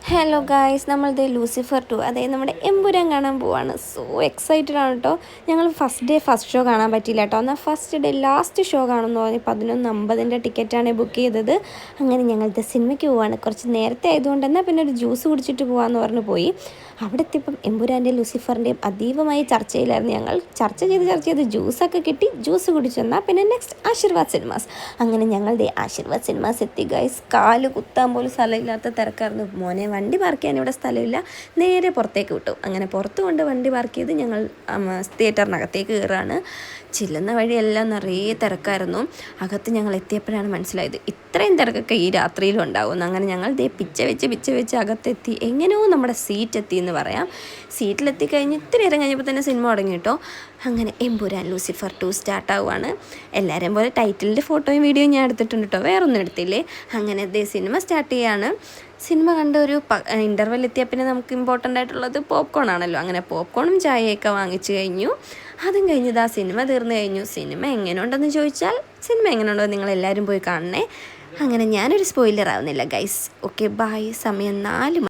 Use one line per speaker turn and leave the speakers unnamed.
Hello guys, നമ്മളിത് Lucifer 2 അതായത് നമ്മുടെ എമ്പുരാൻ കാണാൻ പോവാണ്. സോ എക്സൈറ്റഡ് ആണ് കേട്ടോ. ഞങ്ങൾ ഫസ്റ്റ് ഷോ കാണാൻ പറ്റിയില്ല കേട്ടോ. എന്നാൽ ഫസ്റ്റ് ഡേ ലാസ്റ്റ് ഷോ കാണുമെന്ന് പറഞ്ഞ് 11:50 ടിക്കറ്റാണ് ബുക്ക് ചെയ്തത്. അങ്ങനെ ഞങ്ങളിത് സിനിമയ്ക്ക് പോവാണ്. കുറച്ച് നേരത്തെ ആയതുകൊണ്ട് എന്നാൽ പിന്നെ ഒരു ജ്യൂസ് കുടിച്ചിട്ട് പോകാമെന്ന് പറഞ്ഞ് പോയി. അവിടെ എത്തിയപ്പം എമ്പുരാൻ്റെയും ലൂസിഫറിൻ്റെയും അതീവമായി ചർച്ചയിലായിരുന്നു. ഞങ്ങൾ ചർച്ച ചെയ്ത് ജ്യൂസൊക്കെ കിട്ടി. ജ്യൂസ് കുടിച്ചു. എന്നാൽ പിന്നെ നെക്സ്റ്റ് ആശീർവാദ് സിനിമാസ്. അങ്ങനെ ഞങ്ങളുടെ ആശീർവാദ് സിനിമാസ് എത്തി ഗൈസ്. കാല് കുത്താൻ പോലും സ്ഥലമില്ലാത്ത തിരക്കായിരുന്നു. മോനെ വണ്ടി പാർക്ക് ചെയ്യാൻ ഇവിടെ സ്ഥലമില്ല, നേരെ പുറത്തേക്ക് വിട്ടു. അങ്ങനെ പുറത്ത് കൊണ്ട് വണ്ടി പാർക്ക് ചെയ്ത് ഞങ്ങൾ തിയേറ്ററിനകത്തേക്ക് കയറുകയാണ്. ചെല്ലുന്ന വഴിയെല്ലാം നിറയെ തിരക്കായിരുന്നു. അകത്ത് ഞങ്ങൾ എത്തിയപ്പോഴാണ് മനസ്സിലായത് ഇത്രയും തിരക്കൊക്കെ ഈ രാത്രിയിലും ഉണ്ടാകുമെന്ന്. അങ്ങനെ ഞങ്ങൾ പിച്ച വെച്ച് അകത്തെത്തി. എങ്ങനെയോ നമ്മുടെ സീറ്റ് എത്തി എന്ന് പറയാം. സീറ്റിലെത്തി കഴിഞ്ഞ് ഇത്തിരി നേരം കഴിഞ്ഞപ്പോൾ തന്നെ സിനിമ തുടങ്ങി കേട്ടോ. അങ്ങനെ എമ്പുരാൻ ലൂസിഫർ 2 സ്റ്റാർട്ടാവുകയാണ്. എല്ലാവരെയും പോലെ ടൈറ്റിലിൻ്റെ ഫോട്ടോയും വീഡിയോയും ഞാൻ എടുത്തിട്ടുണ്ട് കേട്ടോ, വേറൊന്നും എടുത്തില്ലേ. അങ്ങനെ സിനിമ സ്റ്റാർട്ട് ചെയ്യാണ്. സിനിമ കണ്ട ഒരു ഇൻ്റർവെൽ എത്തിയാൽ പിന്നെ നമുക്ക് ഇമ്പോർട്ടൻ്റ് ആയിട്ടുള്ളത് പോപ്കോൺ ആണല്ലോ. അങ്ങനെ പോപ്കോണും ചായയൊക്കെ വാങ്ങിച്ചു കഴിഞ്ഞു. അതും കഴിഞ്ഞത് സിനിമ തീർന്നു കഴിഞ്ഞു. സിനിമ എങ്ങനെയുണ്ടെന്ന് ചോദിച്ചാൽ സിനിമ എങ്ങനെയുണ്ടോ നിങ്ങളെല്ലാവരും പോയി കാണണേ. അങ്ങനെ ഞാനൊരു സ്പോയിലർ ആവുന്നില്ല ഗൈസ്. Okay, by. സമയം 4 മണി.